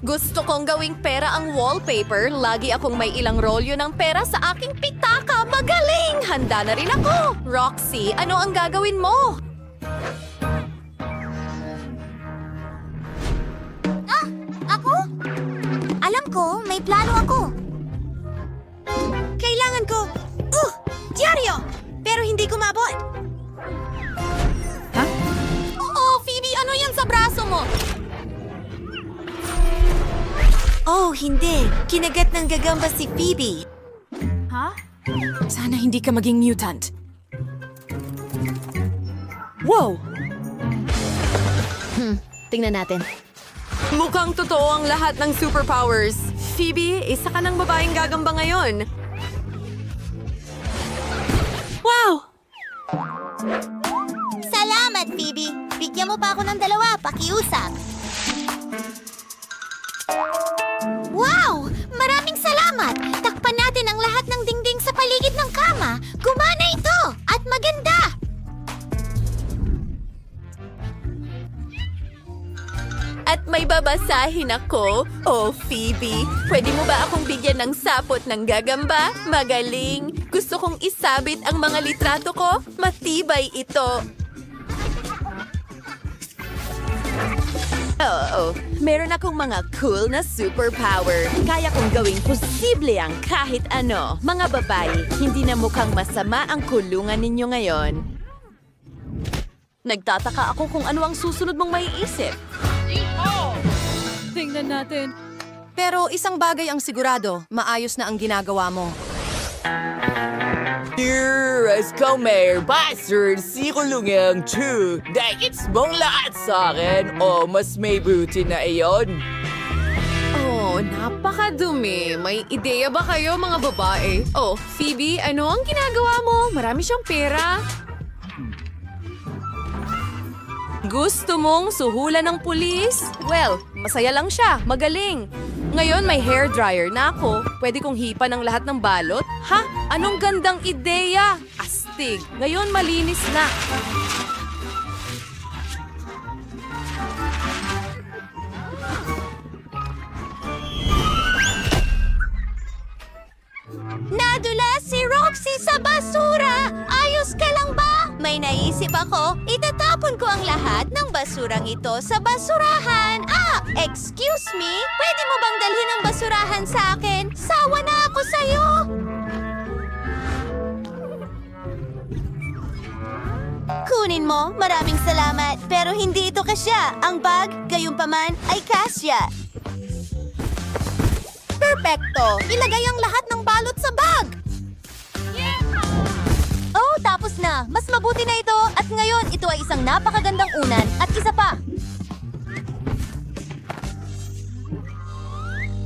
Gusto kong gawing pera ang wallpaper. Lagi akong may ilang rolyo ng pera sa aking pitaka. Magaling! Handa na rin ako. Roxy, ano ang gagawin mo? Ako? Alam ko, may plano ako. Kailangan ko... Diaryo! Pero hindi ko mabot. Ha? Oo, Phoebe, ano yan sa braso mo? Oh, hindi. Kinagat ng gagamba si Phoebe. Ha? Sana hindi ka maging mutant. Wow! Tingnan natin. Mukhang totoo ang lahat ng superpowers. Phoebe, isa ka ng babaeng gagamba ngayon. Wow! Salamat, Phoebe. Bigyan mo pa ako ng dalawa, pakiusap. Wow! Maraming salamat! Takpan natin ang lahat ng dingding sa paligid ng kama. Gumana ito! At maganda! At may babasahin ako. Oh, Phoebe, pwede mo ba akong bigyan ng sapot ng gagamba? Magaling. Gusto kong isabit ang mga litrato ko. Matibay ito. Oo, meron akong mga cool na superpower. Kaya kong gawing posible ang kahit ano. Mga babae, hindi na mukhang masama ang kulungan ninyo ngayon. Nagtataka ako kung ano ang susunod mong maiisip. Tingnan natin. Pero isang bagay ang sigurado, maayos na ang ginagawa mo. As Comer, bastard, si kulungang two. Dahil mong lahat sa akin, o mas may buti na iyon. Oh, napakadumi. May ideya ba kayo, mga babae? Oh, Phoebe, ano ang ginagawa mo? Marami siyang pera. Gusto mong suhulan ng pulis? Well, masaya lang siya. Magaling. Ngayon may hair dryer na ako. Pwede kong hipan ang lahat ng balot? Ha? Anong gandang ideya? Astig. Ngayon malinis na. Nadula si Roxy sa basura! Ayos ka lang ba? May naisip ako, itatapon ko ang lahat ng basurang ito sa basurahan. Excuse me? Pwede mo bang dalhin ang basurahan sa akin? Sawa na ako sa'yo! Kunin mo, maraming salamat. Pero hindi ito kasya. Ang bag, gayunpaman, ay kasya. Perfecto! Ilagay ang lahat ng balot sa bag! Oh, tapos na! Mas mabuti na ito at ngayon ito ay isang napakagandang unan at isa pa!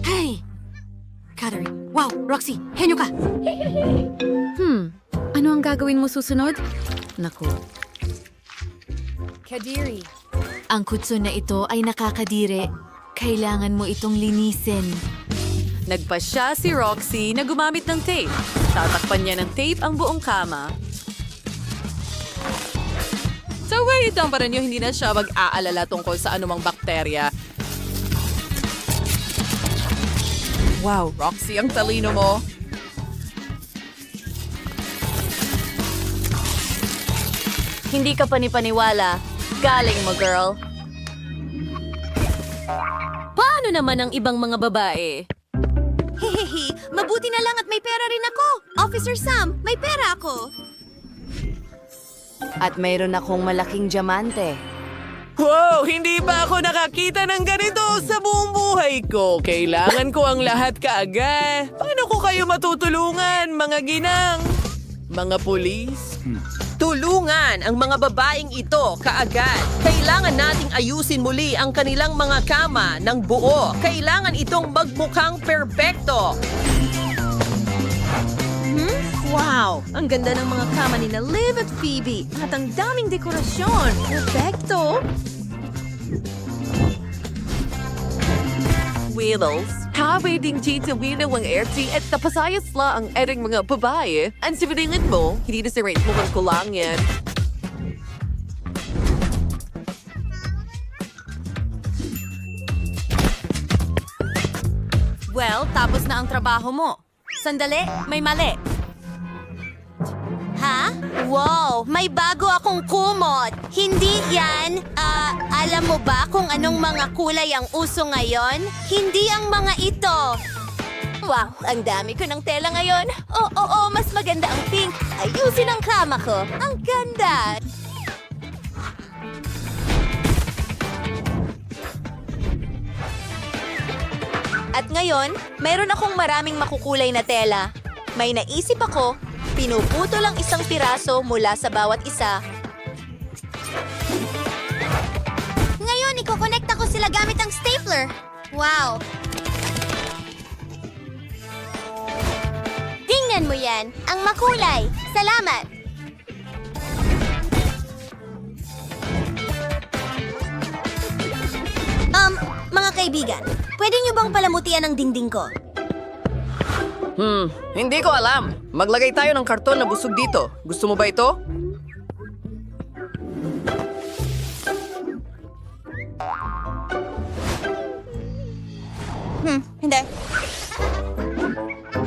Hey! Catherine. Wow, Roxy, henyo ka! Ano ang gagawin mo susunod? Naku. Kadiri. Ang kutso na ito ay nakakadire. Kailangan mo itong linisin. Nagpasya si Roxy na gumamit ng tape. Tatakpan niya ng tape ang buong kama. Sa way pa rin niyo, hindi na siya mag-aalala tungkol sa anumang bakterya. Wow, Roxy, ang talino mo. Hindi ka panipaniwala. Galing mo, girl. Paano naman ang ibang mga babae? Hehehe, mabuti na lang at may pera rin ako. Officer Sam, may pera ako. At mayroon akong malaking diamante. Wow! Hindi pa ako nakakita ng ganito sa buong buhay ko. Kailangan ko ang lahat kaagad. Paano ko kayo matutulungan, mga ginang? Mga pulis? Tulungan ang mga babaeng ito kaagad. Kailangan nating ayusin muli ang kanilang mga kama ng buo. Kailangan itong magmukhang perpekto. Wow! Ang ganda ng mga kama ni na Liv at Phoebe. At ang daming dekorasyon. Perfecto! Wiggles. Habay ding Tito Wino ang RT at tapasayas la ang eding mga babae. Ang sibilingin mo, hindi na si rate mo kung kulang yan. Well, tapos na ang trabaho mo. Sandali, may mali. Ha? Wow, may bago akong kumot. Hindi yan. Alam mo ba kung anong mga kulay ang uso ngayon? Hindi ang mga ito. Wow, ang dami ko ng tela ngayon. Oo, mas maganda ang pink. Ayusin ang kama ko. Ang ganda. At ngayon, mayroon akong maraming makukulay na tela. May naisip ako, pinuputol ang isang piraso mula sa bawat isa. Ngayon, ikokonekta ko sila gamit ang stapler. Wow! Tingnan mo yan, ang makulay. Salamat! Mga kaibigan, pwede niyo bang palamutian ang dingding ko? Hindi ko alam. Maglagay tayo ng karton na busog dito. Gusto mo ba ito? Hindi.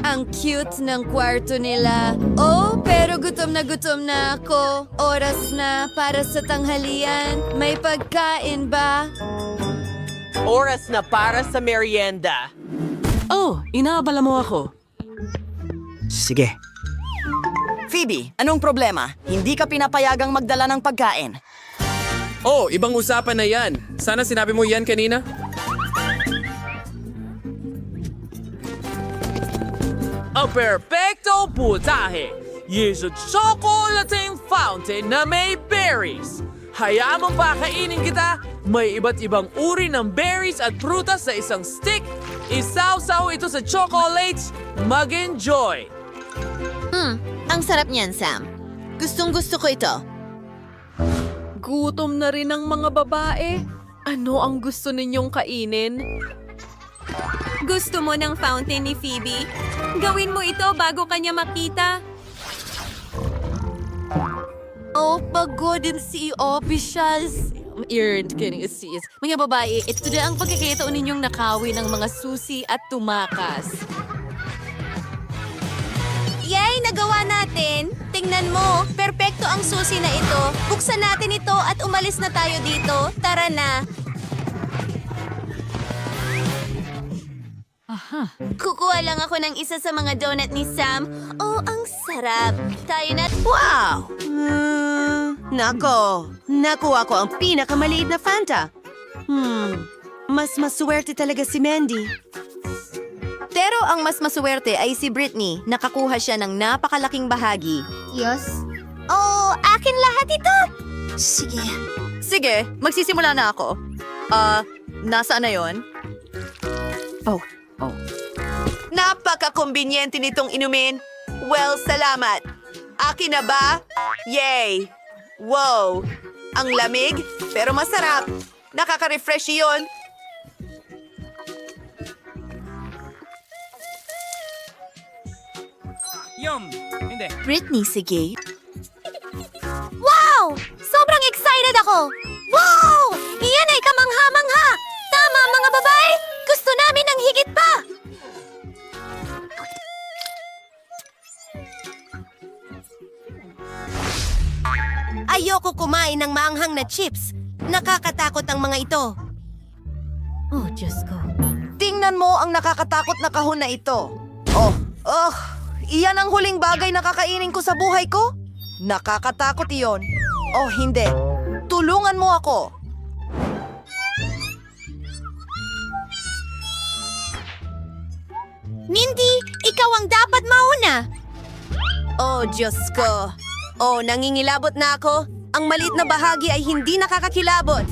Ang cute ng kwarto nila. Oh, pero gutom na ako. Oras na para sa tanghalian. May pagkain ba? Oras na para sa merienda. Oh, inaabala mo ako. Sige. Phoebe, anong problema? Hindi ka pinapayagang magdala ng pagkain. Oh, ibang usapan na yan. Sana sinabi mo yan kanina. Ang perfecto putahe. Yung chocolating fountain na may berries. Hayaan mong pakainin kita. May iba't ibang uri ng berries at prutas sa isang stick. Isaw-saw ito sa chocolates. Mag-enjoy! Ang sarap niyan, Sam. Gustong-gusto ko ito. Gutom na rin ang mga babae. Ano ang gusto ninyong kainin? Gusto mo ng fountain ni Phoebe? Gawin mo ito bago kanya makita. Oh, pagod din si officials. Mga babae, ito na ang pagkakataon ninyong nakawin ng mga susi at tumakas. Yay! Nagawa natin! Tingnan mo, perpekto ang susi na ito. Buksan natin ito at umalis na tayo dito. Tara na! Kukuha lang ako ng isa sa mga donut ni Sam. Oh, ang sarap. Tayo na... Wow! Nako, nakuha ko ang pinakamaliit na Fanta. Mas maswerte talaga si Mandy. Pero ang mas maswerte ay si Britney. Nakakuha siya ng napakalaking bahagi. Yes? Oh, akin lahat ito! Sige, magsisimula na ako. Nasaan na yon? Napaka-kumbinyente nitong inumin. Well, salamat. Akin na ba? Yay! Wow! Ang lamig, pero masarap. Nakaka-refresh yun. Britney, sige. Wow! Sobrang excited ako! Wow! Iyan ay kamangha-mangha! Tama, mga babae! Gusto namin ng higit pa! Ayoko kumain ng maanghang na chips. Nakakatakot ang mga ito. Oh, Diyos ko. Tingnan mo ang nakakatakot na kahon na ito. Iyan ang huling bagay na kakainin ko sa buhay ko? Nakakatakot iyon. Oh, hindi. Tulungan mo ako. Mindy, ikaw ang dapat mauna. Oh, Diyos ko. Oh, nangingilabot na ako. Ang maliit na bahagi ay hindi nakakakilabot.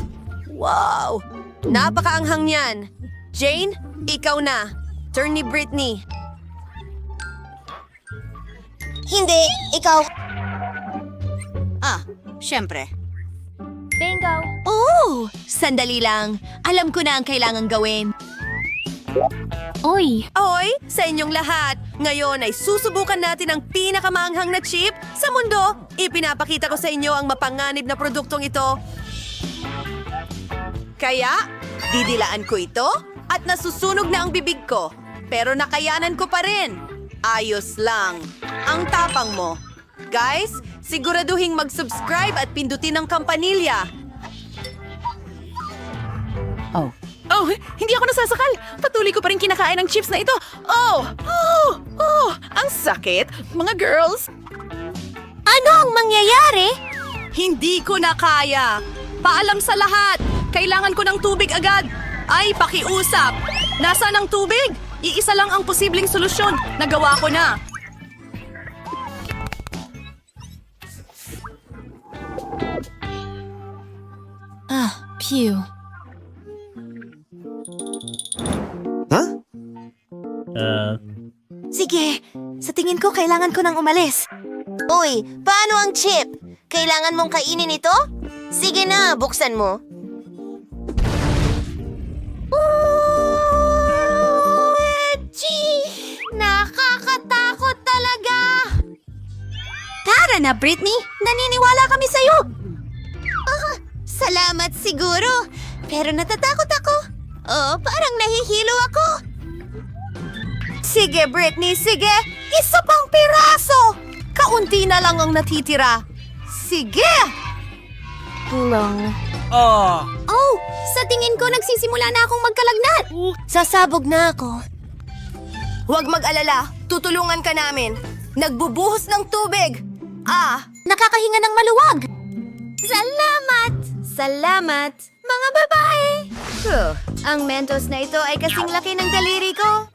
Wow! Napakaanghang niyan. Jane, ikaw na. Turn ni Britney. Hindi, ikaw. Siyempre. Bingo. Oh, sandali lang. Alam ko na ang kailangang gawin. Oy! Oy, sa inyong lahat, ngayon ay susubukan natin ang pinakamaanghang na chip sa mundo. Ipinapakita ko sa inyo ang mapanganib na produktong ito. Kaya, didilaan ko ito at nasusunog na ang bibig ko. pero nakayanan ko pa rin. Ayos lang. Ang tapang mo. Guys, siguraduhin mag-subscribe at pindutin ang kampanilya. Oh, hindi ako nasasakal. Patuloy ko pa rin kinakain ang chips na ito. Ang sakit. Mga girls, Ano ang mangyayari? Hindi ko na kaya. Paalam sa lahat. Kailangan ko ng tubig agad. Ay, pakiusap. Nasaan ang tubig? Iisa lang ang posibleng solusyon. Nagawa ko na. Phew. Sige, sa tingin ko kailangan ko nang umalis. Uy, paano ang chip? Kailangan mong kainin ito? Sige na, buksan mo. Nakakatakot talaga! Tara na, Britney! Naniniwala kami sa'yo! Salamat siguro, pero natatakot ako. Parang nahihilo ako. Sige, Britney, sige! Isa pang piraso! Kaunti na lang ang natitira. Sige! Tulong. Oh, sa tingin ko nagsisimula na akong magkalagnat. Sasabog na ako. Huwag mag-alala, tutulungan ka namin. Nagbubuhos ng tubig. Nakakahinga ng maluwag. Salamat! Salamat, mga babae! Ang Mentos na ito ay kasing laki ng daliri ko.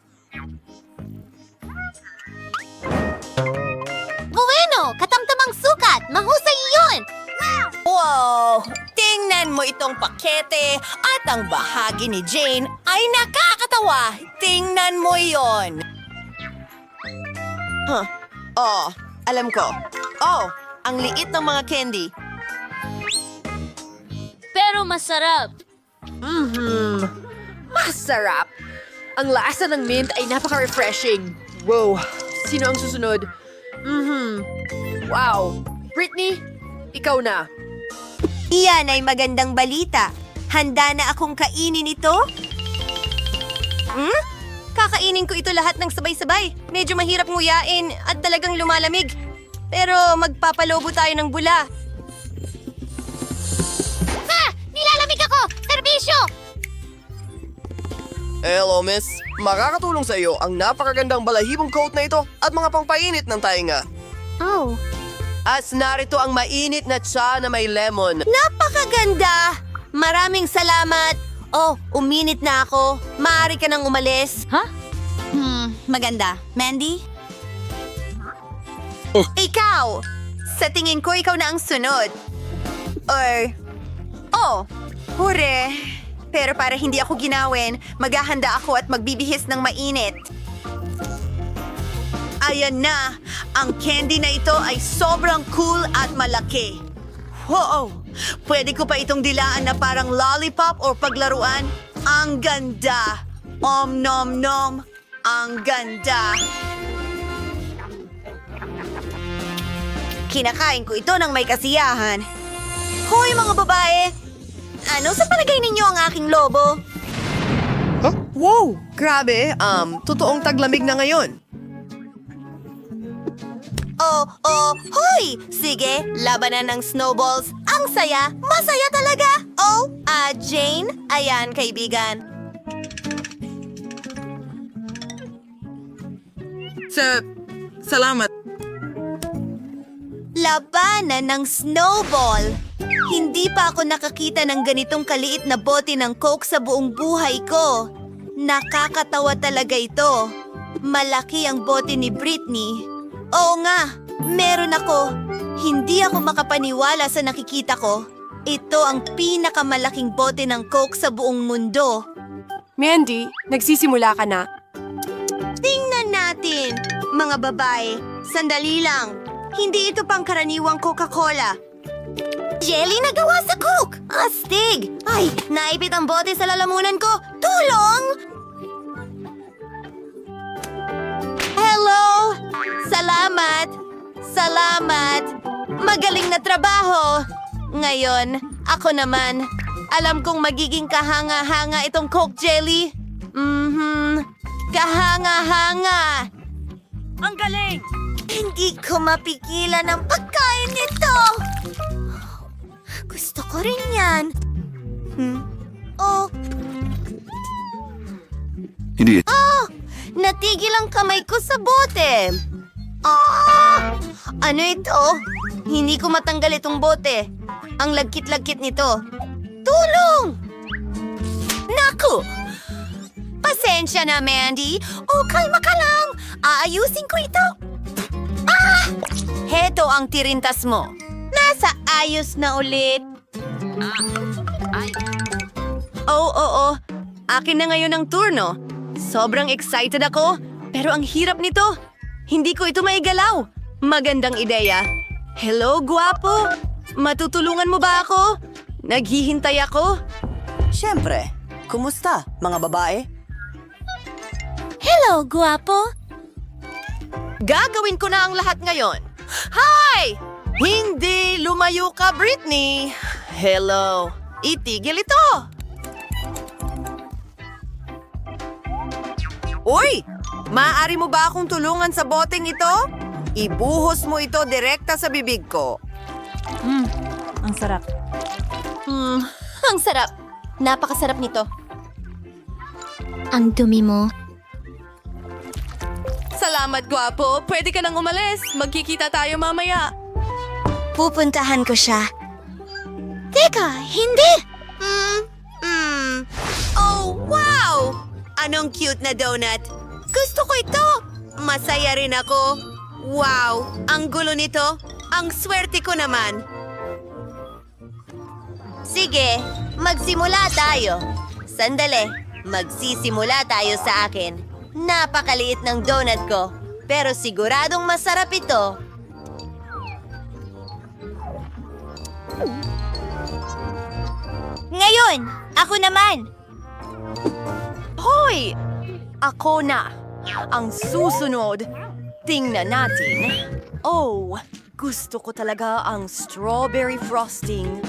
Bueno, katamtamang sukat! Mahusay iyon! Wow! Tingnan mo itong pakete at ang bahagi ni Jane ay nakakatawa. Tingnan mo yon. Alam ko. Ang liit ng mga candy. Pero masarap. masarap. Ang lasa ng mint ay napaka-refreshing. Wow, sino ang susunod? Wow, Britney, ikaw na. Iyan ay magandang balita. Handa na akong kainin ito? Kakainin ko ito lahat ng sabay-sabay. Medyo mahirap nguyain at talagang lumalamig. Pero magpapalobo tayo ng bula. Nilalamig ako! Serbisyo! Hello, miss. Makakatulong sa iyo ang napakagandang balahibong coat na ito at mga pangpainit ng tainga. Oh. At narito ang mainit na tsa na may lemon. Napakaganda! Maraming salamat! Uminit na ako. Maaari ka nang umalis. Maganda. Mandy? Ikaw! Sa tingin ko, ikaw na ang sunod. Hure. Pero para hindi ako ginawin, maghahanda ako at magbibihis ng mainit. Ayan na! Ang candy na ito ay sobrang cool at malaki. Wow! Pwede ko pa itong dilaan na parang lollipop o paglaruan. Ang ganda! Om nom nom! Ang ganda! Kinakain ko ito ng may kasiyahan. Hoy mga babae! Ano sa palagay ninyo ang aking lobo? Wow! Grabe, totoong taglamig na ngayon. Hoy! Sige, labanan ng snowballs. Ang saya! Masaya talaga! Jane? Ayan, kaibigan. Salamat. Labanan ng snowball. Hindi pa ako nakakita ng ganitong kaliit na bote ng Coke sa buong buhay ko. Nakakatawa talaga ito. Malaki ang bote ni Britney. Oo nga, meron ako. Hindi ako makapaniwala sa nakikita ko. Ito ang pinakamalaking bote ng Coke sa buong mundo. Mandy, nagsisimula ka na. Tingnan natin, mga babae. Sandali lang. Hindi ito pangkaraniwang Coca-Cola. Jelly na gawa sa Coke! Astig! Ay, naipit ang bote sa lalamunan ko. Tulong! Hello! Salamat! Salamat! Magaling na trabaho! Ngayon, ako naman. Alam kong magiging kahanga-hanga itong Coke Jelly. Kahanga-hanga! Ang galing! Hindi ko mapigilan ang pagkain nito! Gusto ko rin yan. Oh, Hindi. natigil ang kamay ko sa bote. Ah! Ano ito? Hindi ko matanggal itong bote. Ang lagkit-lagkit nito. Tulong! Naku! Pasensya na, Mandy. Oh, kalma ka lang. Aayusin ko ito. Ah! Heto ang tirintas mo. Nasa ayos na ulit. Oo. Akin na ngayon ang turno. Sobrang excited ako, pero ang hirap nito. Hindi ko ito maigalaw. Magandang ideya. Hello, gwapo. Matutulungan mo ba ako? Naghihintay ako. Siyempre. Kumusta, mga babae? Hello, gwapo. Gagawin ko na ang lahat ngayon. Hi! Hindi lumayo ka, Britney. Hello. Itigil ito. Uy! Maaari mo ba akong tulungan sa boteng ito? Ibuhos mo ito direkta sa bibig ko. Ang sarap. Napakasarap nito. Ang dumi mo. Salamat, gwapo. Pwede ka nang umalis. Magkikita tayo mamaya. Pupuntahan ko siya. Teka, hindi! Oh, wow! Anong cute na donut. Gusto ko ito. Masaya rin ako. Wow, ang gulo nito. Ang swerte ko naman. Sige, magsimula tayo. Sandali, magsisimula tayo sa akin. Napakaliit ng donut ko, pero siguradong masarap ito. Ngayon, ako naman. Hoy! Ako na. Ang susunod. Tingnan natin. Oh, gusto ko talaga ang strawberry frosting.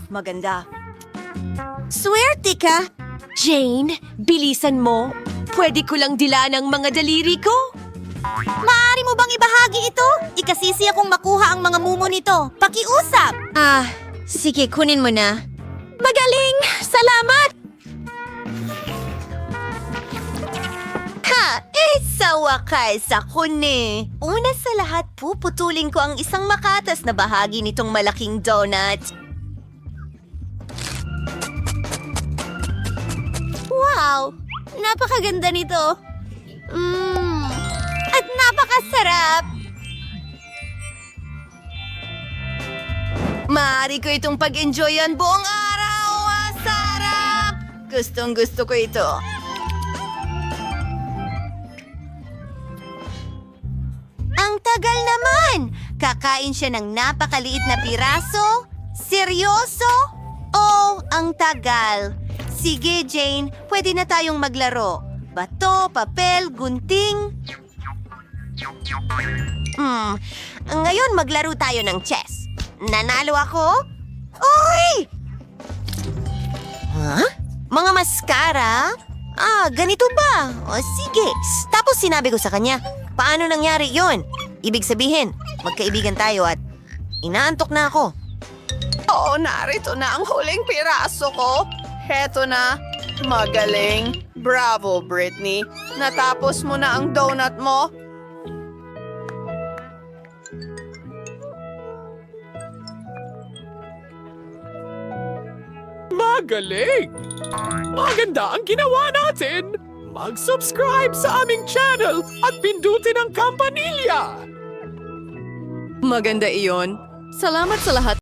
Maganda. Swerte ka! Jane, bilisan mo. Pwede ko lang dilaan ang mga daliri ko. Maaari mo bang ibahagi ito? Ikasisi akong makuha ang mga mumo nito. Pakiusap! Sige, kunin mo na. Magaling! Salamat! Sa wakas ako ni. Una sa lahat, puputulin ko ang isang makatas na bahagi nitong malaking donut. Wow! Napakaganda nito. At napakasarap. Maaari ko itong pag-enjoyan buong araw. Sarap! Gustong-gusto ko ito. Ang tagal naman! Kakain siya ng napakaliit na piraso? Seryoso? Oh, ang tagal. Sige, Jane, pwede na tayong maglaro. Bato, papel, gunting. Ngayon maglaro tayo ng chess. Nanalo ako? Oy! Huh? Mga maskara? Ganito ba? O sige. Tapos sinabi ko sa kanya, paano nangyari yon? Ibig sabihin, magkaibigan tayo at inaantok na ako. Oo, narito na ang huling piraso ko. Heto na. Magaling. Bravo, Britney. Natapos mo na ang donut mo. Magaling! Maganda ang ginawa natin! Mag-subscribe sa aming channel at pindutin ang kampanilya! Maganda iyon. Salamat sa lahat